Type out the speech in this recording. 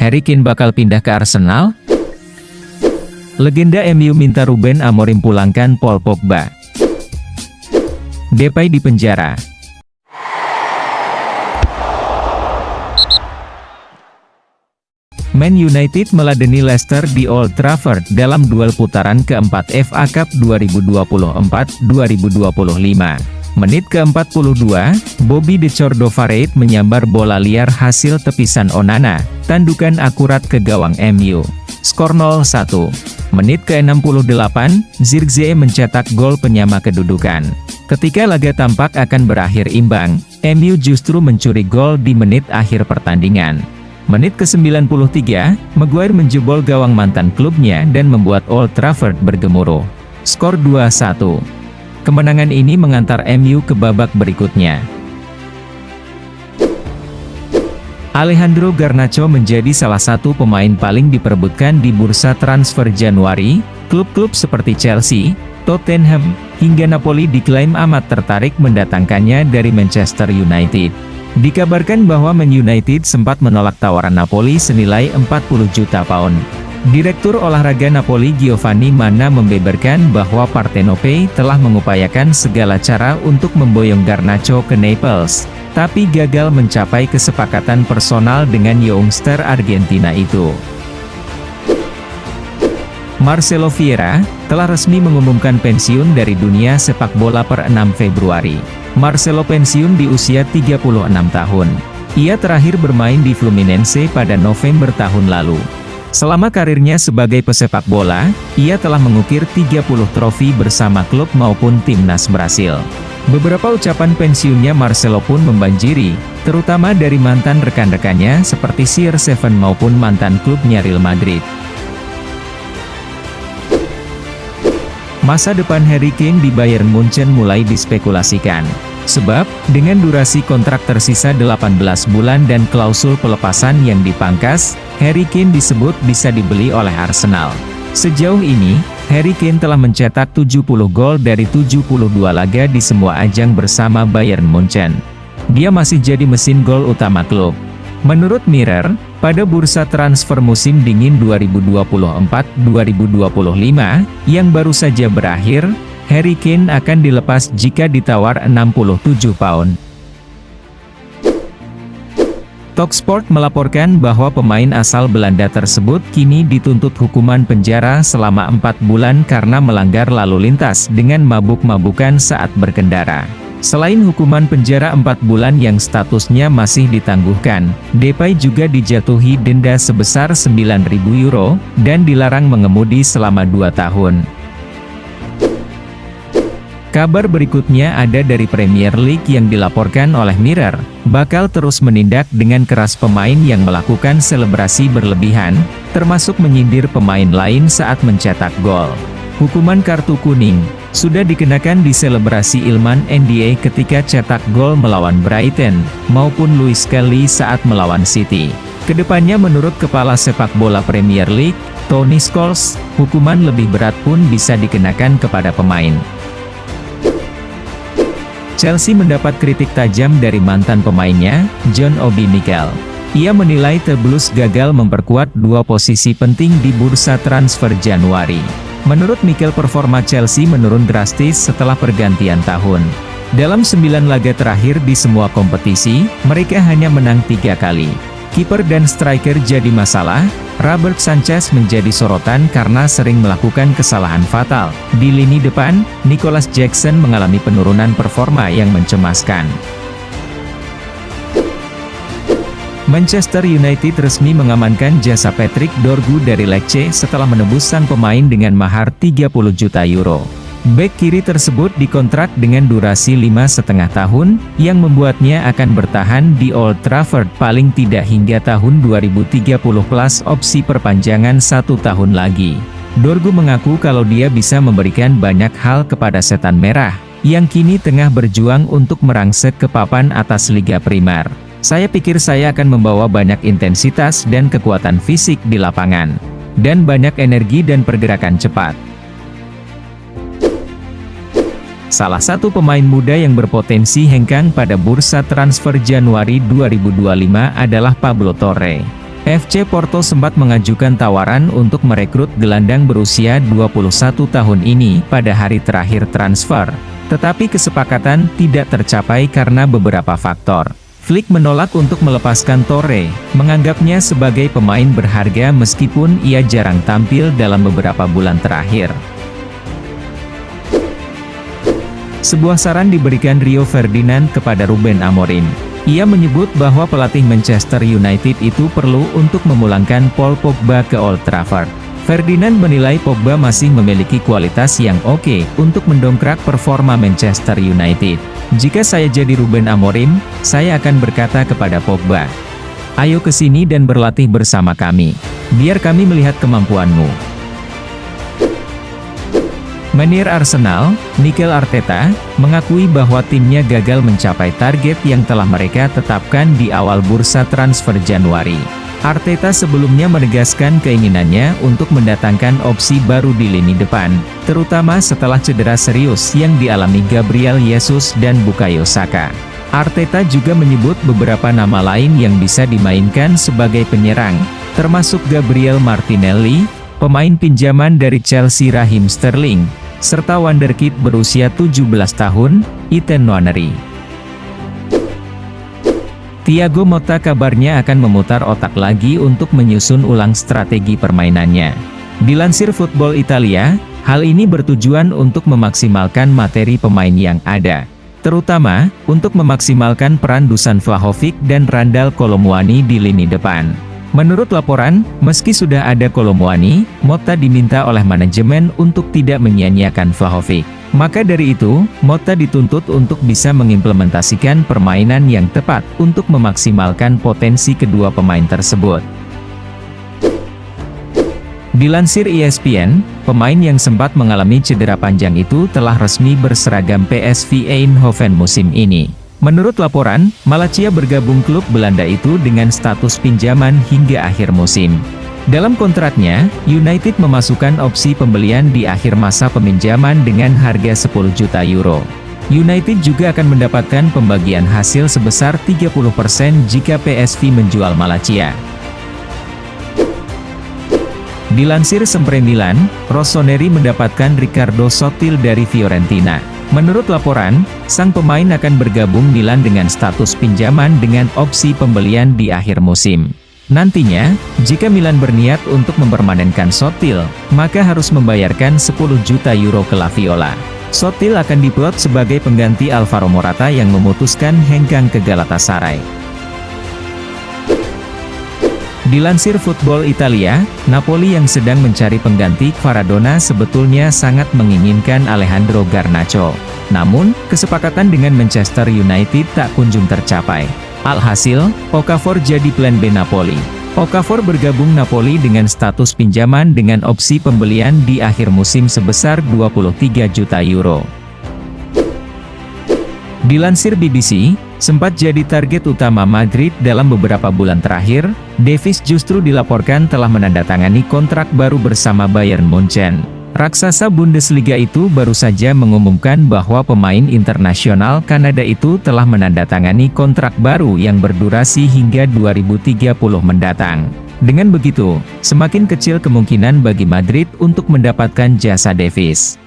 Harry Kane bakal pindah ke Arsenal? Legenda MU minta Ruben Amorim pulangkan Paul Pogba. Depay di penjara. Man United meladeni Leicester di Old Trafford dalam duel putaran keempat FA Cup 2024-2025. Menit ke-42, Bobby De Cordova-Reid menyambar bola liar hasil tepisan Onana, tandukan akurat ke gawang MU. Skor 0-1. Menit ke-68, Zirkzee mencetak gol penyama kedudukan. Ketika laga tampak akan berakhir imbang, MU justru mencuri gol di menit akhir pertandingan. Menit ke-93, Maguire menjebol gawang mantan klubnya dan membuat Old Trafford bergemuruh. Skor 2-1. Kemenangan ini mengantar MU ke babak berikutnya. Alejandro Garnacho menjadi salah satu pemain paling diperebutkan di bursa transfer Januari. Klub-klub seperti Chelsea, Tottenham, hingga Napoli diklaim amat tertarik mendatangkannya dari Manchester United. Dikabarkan bahwa Man United sempat menolak tawaran Napoli senilai 40 juta pound. Direktur olahraga Napoli Giovanni Manna membeberkan bahwa Partenope telah mengupayakan segala cara untuk memboyong Garnacho ke Naples, tapi gagal mencapai kesepakatan personal dengan youngster Argentina itu. Marcelo Vieira telah resmi mengumumkan pensiun dari dunia sepak bola per 6 Februari. Marcelo pensiun di usia 36 tahun. Ia terakhir bermain di Fluminense pada November tahun lalu. Selama karirnya sebagai pesepak bola, ia telah mengukir 30 trofi bersama klub maupun timnas Brasil. Beberapa ucapan pensiunnya Marcelo pun membanjiri, terutama dari mantan rekan-rekannya seperti CR7 maupun mantan klubnya Real Madrid. Masa depan Harry Kane di Bayern Munchen mulai dispekulasikan. Sebab, dengan durasi kontrak tersisa 18 bulan dan klausul pelepasan yang dipangkas, Harry Kane disebut bisa dibeli oleh Arsenal. Sejauh ini, Harry Kane telah mencetak 70 gol dari 72 laga di semua ajang bersama Bayern Munchen. Dia masih jadi mesin gol utama klub. Menurut Mirror, pada bursa transfer musim dingin 2024-2025, yang baru saja berakhir, Harry Kane akan dilepas jika ditawar 67 pound. Talksport melaporkan bahwa pemain asal Belanda tersebut kini dituntut hukuman penjara selama 4 bulan karena melanggar lalu lintas dengan mabuk-mabukan saat berkendara. Selain hukuman penjara 4 bulan yang statusnya masih ditangguhkan, Depay juga dijatuhi denda sebesar 9.000 euro, dan dilarang mengemudi selama 2 tahun. Kabar berikutnya ada dari Premier League yang dilaporkan oleh Mirror, bakal terus menindak dengan keras pemain yang melakukan selebrasi berlebihan, termasuk menyindir pemain lain saat mencetak gol. Hukuman kartu kuning sudah dikenakan di selebrasi Iliman Ndiaye ketika cetak gol melawan Brighton, maupun Louis Kelly saat melawan City. Kedepannya menurut Kepala Sepak Bola Premier League, Tony Scholes, hukuman lebih berat pun bisa dikenakan kepada pemain. Chelsea mendapat kritik tajam dari mantan pemainnya, John Obi Mikel. Ia menilai The Blues gagal memperkuat 2 posisi penting di bursa transfer Januari. Menurut Mikel, performa Chelsea menurun drastis setelah pergantian tahun. Dalam 9 laga terakhir di semua kompetisi, mereka hanya menang 3 kali. Kiper dan striker jadi masalah. Robert Sanchez menjadi sorotan karena sering melakukan kesalahan fatal. Di lini depan, Nicholas Jackson mengalami penurunan performa yang mencemaskan. Manchester United resmi mengamankan jasa Patrick Dorgu dari Lecce setelah menebus sang pemain dengan mahar 30 juta euro. Bek kiri tersebut dikontrak dengan durasi 5,5 tahun, yang membuatnya akan bertahan di Old Trafford paling tidak hingga tahun 2030 plus opsi perpanjangan 1 tahun lagi. Dorgu mengaku kalau dia bisa memberikan banyak hal kepada Setan Merah, yang kini tengah berjuang untuk merangsek ke papan atas Liga Primer. Saya pikir saya akan membawa banyak intensitas dan kekuatan fisik di lapangan, dan banyak energi dan pergerakan cepat. Salah satu pemain muda yang berpotensi hengkang pada bursa transfer Januari 2025 adalah Pablo Torre. FC Porto sempat mengajukan tawaran untuk merekrut gelandang berusia 21 tahun ini pada hari terakhir transfer, tetapi kesepakatan tidak tercapai karena beberapa faktor. Flick menolak untuk melepaskan Torre, menganggapnya sebagai pemain berharga meskipun ia jarang tampil dalam beberapa bulan terakhir. Sebuah saran diberikan Rio Ferdinand kepada Ruben Amorim. Ia menyebut bahwa pelatih Manchester United itu perlu untuk memulangkan Paul Pogba ke Old Trafford. Ferdinand menilai Pogba masih memiliki kualitas yang oke untuk mendongkrak performa Manchester United. Jika saya jadi Ruben Amorim, saya akan berkata kepada Pogba, "Ayo ke sini dan berlatih bersama kami. Biar kami melihat kemampuanmu." Manajer Arsenal, Mikel Arteta, mengakui bahwa timnya gagal mencapai target yang telah mereka tetapkan di awal bursa transfer Januari. Arteta sebelumnya menegaskan keinginannya untuk mendatangkan opsi baru di lini depan, terutama setelah cedera serius yang dialami Gabriel Jesus dan Bukayo Saka. Arteta juga menyebut beberapa nama lain yang bisa dimainkan sebagai penyerang, termasuk Gabriel Martinelli, pemain pinjaman dari Chelsea Raheem Sterling, serta wonderkid berusia 17 tahun, Ethan Nwaneri. Thiago Motta kabarnya akan memutar otak lagi untuk menyusun ulang strategi permainannya. Dilansir Football Italia, hal ini bertujuan untuk memaksimalkan materi pemain yang ada, terutama untuk memaksimalkan peran Dusan Vlahovic dan Randal Kolo Muani di lini depan. Menurut laporan, meski sudah ada Kolo Muani, Motta diminta oleh manajemen untuk tidak menyia-nyiakan Vlahovic. Maka dari itu, Motta dituntut untuk bisa mengimplementasikan permainan yang tepat untuk memaksimalkan potensi kedua pemain tersebut. Dilansir ESPN, pemain yang sempat mengalami cedera panjang itu telah resmi berseragam PSV Eindhoven musim ini. Menurut laporan, Malacia bergabung klub Belanda itu dengan status pinjaman hingga akhir musim. Dalam kontraknya, United memasukkan opsi pembelian di akhir masa peminjaman dengan harga 10 juta euro. United juga akan mendapatkan pembagian hasil sebesar 30% jika PSV menjual Malacia. Dilansir Sempre Milan, Rossoneri mendapatkan Riccardo Sottil dari Fiorentina. Menurut laporan, sang pemain akan bergabung Milan dengan status pinjaman dengan opsi pembelian di akhir musim. Nantinya, jika Milan berniat untuk mempermanenkan Sottil, maka harus membayarkan 10 juta euro ke La Viola. Sottil akan diplot sebagai pengganti Alvaro Morata yang memutuskan hengkang ke Galatasaray. Dilansir Football Italia, Napoli yang sedang mencari pengganti Maradona sebetulnya sangat menginginkan Alejandro Garnacho. Namun, kesepakatan dengan Manchester United tak kunjung tercapai. Alhasil, Okafor jadi plan B Napoli. Okafor bergabung Napoli dengan status pinjaman dengan opsi pembelian di akhir musim sebesar 23 juta euro. Dilansir BBC, sempat jadi target utama Madrid dalam beberapa bulan terakhir, Davies justru dilaporkan telah menandatangani kontrak baru bersama Bayern Munchen. Raksasa Bundesliga itu baru saja mengumumkan bahwa pemain internasional Kanada itu telah menandatangani kontrak baru yang berdurasi hingga 2030 mendatang. Dengan begitu, semakin kecil kemungkinan bagi Madrid untuk mendapatkan jasa Davies.